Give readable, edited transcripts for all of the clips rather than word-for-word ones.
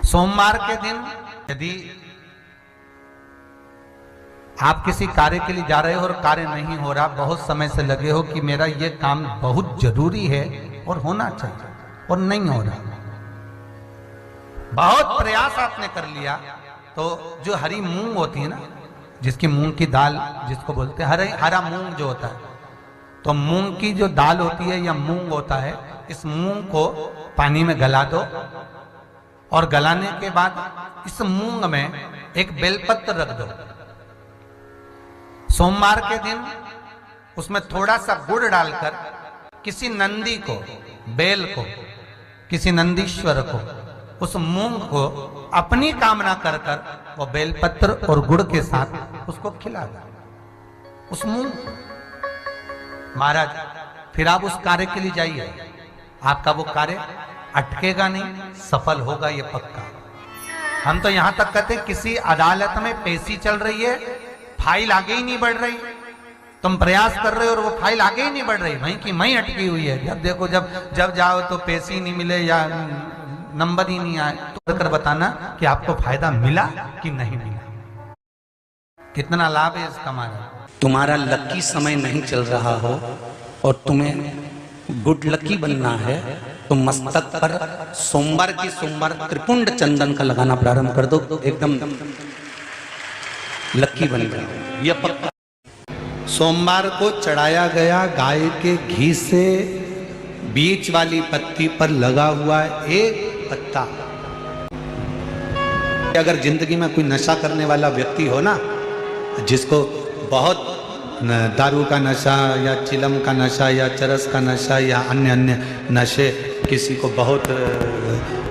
सोमवार के दिन यदि आप किसी कार्य के लिए जा रहे हो और कार्य नहीं हो रहा, बहुत समय से लगे हो कि मेरा ये काम बहुत जरूरी है और होना चाहिए और नहीं हो रहा, बहुत प्रयास आपने कर लिया, तो जो हरी मूंग होती है ना, जिसकी मूंग की दाल जिसको बोलते हैं हरा मूंग जो होता है, तो मूंग की जो दाल होती है या मूंग होता है, इस मूंग को पानी में गला दो और गलाने के बाद इस मूंग में एक बेलपत्र रख दो। सोमवार के दिन उसमें थोड़ा सा गुड़ डालकर किसी नंदी को, बेल को, किसी नंदीश्वर को, उस मूंग को अपनी कामना कर कर वो बेलपत्र और गुड़ के साथ उसको खिला दो, उस मूंग। महाराज फिर आप उस कार्य के लिए जाइए, आपका वो कार्य अटकेगा नहीं, सफल होगा ये पक्का। हम तो यहां तक कहते हैं किसी अदालत में पेशी चल रही है, फाइल आगे ही नहीं बढ़ रही, तुम प्रयास कर रहे हो और वो फाइल आगे ही नहीं बढ़ रही, वहीं की वहीं अटकी हुई है। जब देखो जब जाओ तो पेशी नहीं मिले या नंबर ही नहीं आए, तो कर बताना कि आपको फायदा मिला कि नहीं मिला, कितना लाभ है इसका। महाराज तुम्हारा लकी समय नहीं चल रहा हो और तुम्हें गुड लकी बनना है तो मस्तक पर सोमवार की सोमवार त्रिपुंड चंदन का लगाना प्रारंभ कर दो, एकदम लकी बन जाओ यह पक्का। सोमवार को चढ़ाया गया गाय के घी से बीच वाली पत्ती पर लगा हुआ एक पत्ता, अगर जिंदगी में कोई नशा करने वाला व्यक्ति हो ना, जिसको बहुत दारू का नशा या चिलम का नशा या चरस का नशा या अन्य अन्य नशे, किसी को बहुत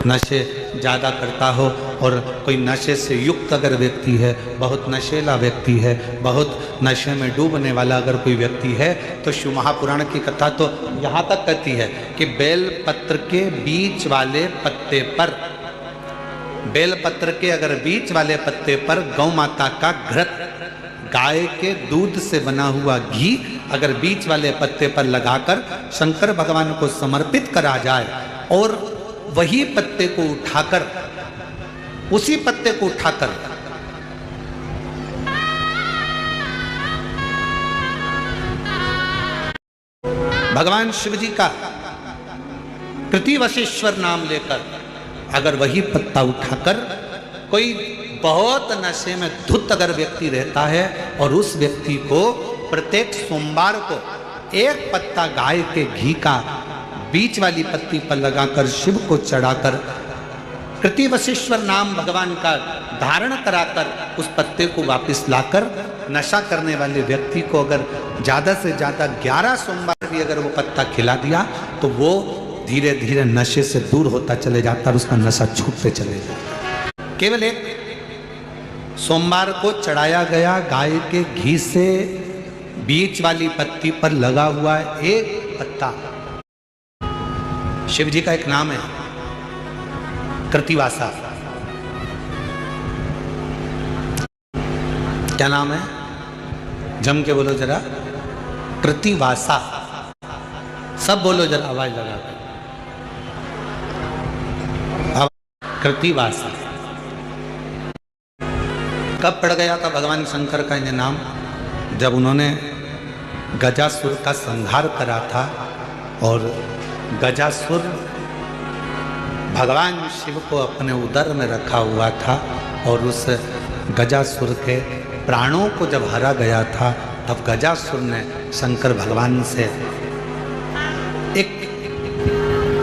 नशे ज़्यादा करता हो और कोई नशे से युक्त अगर व्यक्ति है, बहुत नशेला व्यक्ति है, बहुत नशे में डूबने वाला अगर कोई व्यक्ति है, तो शिव महापुराण की कथा तो यहाँ तक कहती है कि बेल पत्र के बीच वाले पत्ते पर, बेल पत्र के अगर बीच वाले पत्ते पर गौ माता का घृत, गाय के दूध से बना हुआ घी अगर बीच वाले पत्ते पर लगाकर शंकर भगवान को समर्पित करा जाए और वही पत्ते को उठाकर, उसी पत्ते को उठाकर भगवान शिव जी का कृतिवशेश्वर नाम लेकर अगर वही पत्ता उठाकर कोई बहुत नशे में धुत अगर व्यक्ति रहता है और उस व्यक्ति को प्रत्येक सोमवार को एक पत्ता गाय के घी का बीच वाली पत्ती पर लगाकर शिव को चढ़ाकर कृतिवशेश्वर नाम भगवान का धारण कराकर उस पत्ते को वापस लाकर नशा करने वाले व्यक्ति को अगर ज्यादा से ज्यादा 11 सोमवार भी अगर वो पत्ता खिला दिया तो वो धीरे धीरे नशे से दूर होता चले जाता और उसका नशा छूटते चले जाता। केवल एक सोमवार को चढ़ाया गया गाय के घी से बीच वाली पत्ती पर लगा हुआ एक पत्ता, शिव जी का एक नाम है कृतिवासा। क्या नाम है? जम के बोलो जरा, कृतिवासा। सब बोलो जरा आवाज लगाकर, कृतिवासा। कब पड़ गया था भगवान शंकर का ये नाम? जब उन्होंने गजासुर का संहार करा था और गजासुर भगवान शिव को अपने उदर में रखा हुआ था और उस गजासुर के प्राणों को जब हरा गया था, तब गजासुर ने शंकर भगवान से एक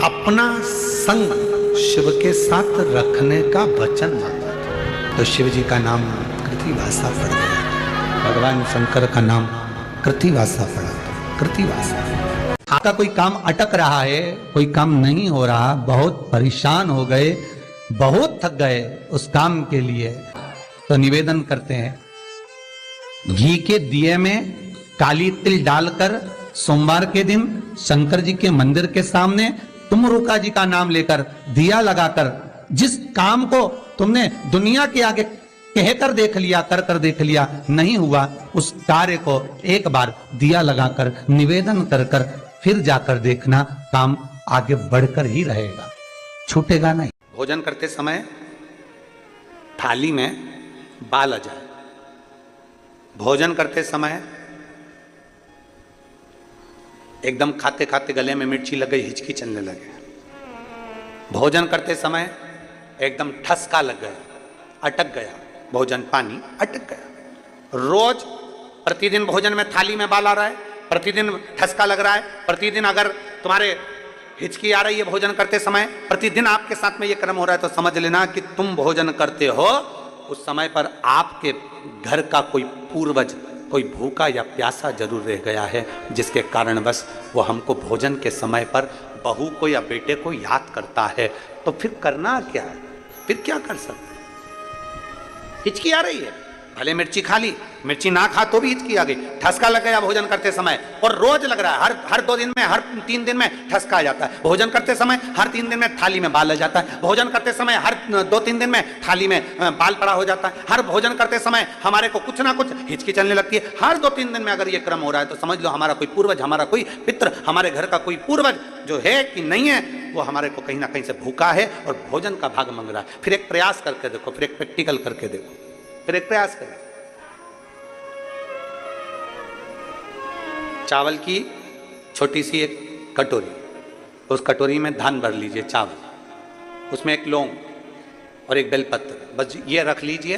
अपना संग शिव के साथ रखने का वचन मांगा, तो शिव जी का नाम कृतिवासा पड़ गया, भगवान शंकर का नाम कृतिवासा पड़ा, कृतिवासा। आपका कोई काम अटक रहा है, कोई काम नहीं हो रहा, बहुत परेशान हो गए, बहुत थक गए उस काम के लिए, तो निवेदन करते हैं घी के दिए में काली तिल डालकर सोमवार के दिन शंकर जी के मंदिर के सामने तुम रुका जी का नाम लेकर दिया लगाकर, जिस काम को तुमने दुनिया के आगे कहकर देख लिया, कर देख लिया, नहीं हुआ, उस कार्य को एक बार दिया लगाकर निवेदन कर कर फिर जाकर देखना, काम आगे बढ़कर ही रहेगा, छूटेगा नहीं। भोजन करते समय थाली में बाल आ जाए। भोजन करते समय एकदम खाते खाते गले में मिर्ची लग गई, हिचकी चलने लगे। भोजन करते समय एकदम ठसका लग गया, अटक गया भोजन, पानी अटक गया। रोज प्रतिदिन भोजन में थाली में बाल आ रहा है, प्रतिदिन ठसका लग रहा है, प्रतिदिन अगर तुम्हारे हिचकी आ रही है भोजन करते समय, प्रतिदिन आपके साथ में ये क्रम हो रहा है, तो समझ लेना कि तुम भोजन करते हो उस समय पर आपके घर का कोई पूर्वज कोई भूखा या प्यासा जरूर रह गया है, जिसके कारण बस वो हमको भोजन के समय पर बहू को या बेटे को याद करता है। तो फिर करना क्या है, फिर क्या कर सकते? हिचकी आ रही है, भले मिर्ची खा ली, मिर्ची ना खा तो भी हिचकी आ गई, ठसका लग गया भोजन करते समय, और रोज लग रहा है, हर 2 दिन में, हर 3 दिन में ठसका आ जाता है। भोजन करते समय हर 3 दिन में थाली में बाल आ जाता है। भोजन करते समय हर 2-3 दिन में थाली में बाल पड़ा हो जाता है। हर भोजन करते समय हमारे को कुछ ना कुछ हिचकी चलने लगती है। हर 2-3 दिन में अगर ये क्रम हो रहा है तो समझ लो हमारा कोई पूर्वज, हमारा कोई पितृ, हमारे घर का कोई पूर्वज जो है कि नहीं है, वो हमारे को कहीं ना कहीं से भूखा है और भोजन का भाग मांग रहा है। फिर एक प्रयास करके देखो, फिर एक प्रैक्टिकल करके देखो, फिर एक प्रयास करें। चावल की छोटी सी एक कटोरी, उस कटोरी में धान भर लीजिए चावल, उसमें एक लौंग और एक बेलपत्र, बस ये रख लीजिए।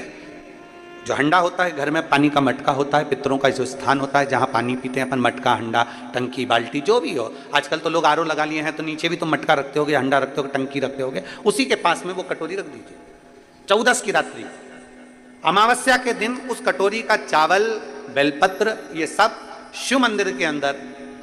जो हंडा होता है घर में, पानी का मटका होता है, पितरों का जो स्थान होता है जहाँ पानी पीते हैं अपन, मटका, हंडा, टंकी, बाल्टी, जो भी हो। आजकल तो लोग आरओ लगा लिए हैं, तो नीचे भी तुम मटका रखते होगे, हंडा रखते होगे, टंकी रखते होगे, उसी के पास में वो कटोरी रख दीजिए। 14 की रात्रि, अमावस्या के दिन उस कटोरी का चावल, बेलपत्र, ये सब शिव मंदिर के अंदर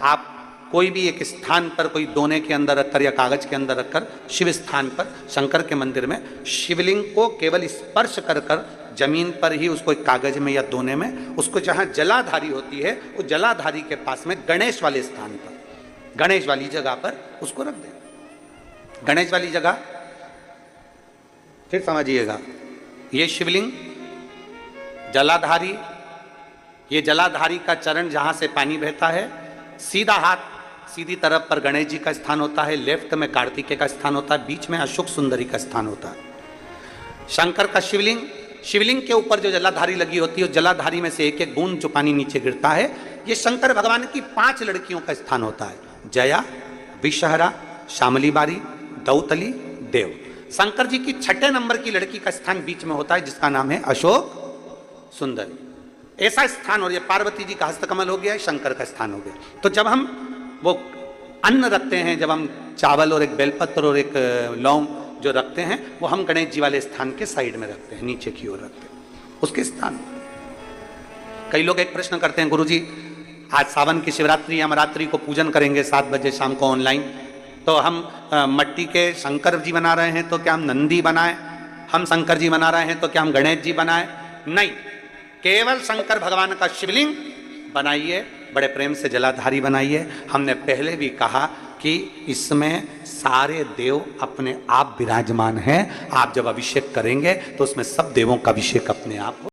आप कोई भी एक स्थान पर, कोई दोने के अंदर रखकर या कागज के अंदर रखकर, शिव स्थान पर, शंकर के मंदिर में शिवलिंग को केवल स्पर्श कर कर जमीन पर ही उसको एक कागज में या दोने में, उसको जहां जलाधारी होती है उस जलाधारी के पास में गणेश वाले स्थान पर, गणेश वाली जगह पर उसको रख दें। गणेश वाली जगह फिर समझिएगा, ये शिवलिंग, जलाधारी, ये जलाधारी का चरण जहां से पानी बहता है, सीधा हाथ सीधी तरफ पर गणेश जी का स्थान होता है, लेफ्ट में कार्तिकेय का स्थान होता है, बीच में अशोक सुंदरी का स्थान होता है। शंकर का शिवलिंग, शिवलिंग के ऊपर जो जलाधारी लगी होती है, जलाधारी में से एक एक बूंद जो पानी नीचे गिरता है, ये शंकर भगवान की 5 लड़कियों का स्थान होता है, जया, विषहरा, श्यामली बारी, दौतली, देव। शंकर जी की 6ठे नंबर की लड़की का स्थान बीच में होता है, जिसका नाम है अशोक सुंदरी। ऐसा स्थान, और ये पार्वती जी का हस्तकमल हो गया, शंकर का स्थान हो गया। तो जब हम वो अन्न रखते हैं, जब हम चावल और एक बेलपत्र और एक लौंग जो रखते हैं, वो हम गणेश जी वाले स्थान के साइड में रखते हैं, नीचे की ओर रखते हैं उसके स्थान। कई लोग एक प्रश्न करते हैं, गुरुजी आज सावन की शिवरात्रि, हम रात्रि को पूजन करेंगे 7 बजे शाम को ऑनलाइन, तो हम मट्टी के शंकर जी बना रहे हैं, तो क्या हम नंदी बनाएं? हम शंकर जी बना रहे हैं तो क्या हम गणेश जी बनाएं? नहीं, केवल शंकर भगवान का शिवलिंग बनाइए, बड़े प्रेम से जलाधारी बनाइए। हमने पहले भी कहा कि इसमें सारे देव अपने आप विराजमान हैं। आप जब अभिषेक करेंगे तो उसमें सब देवों का अभिषेक अपने आप हो।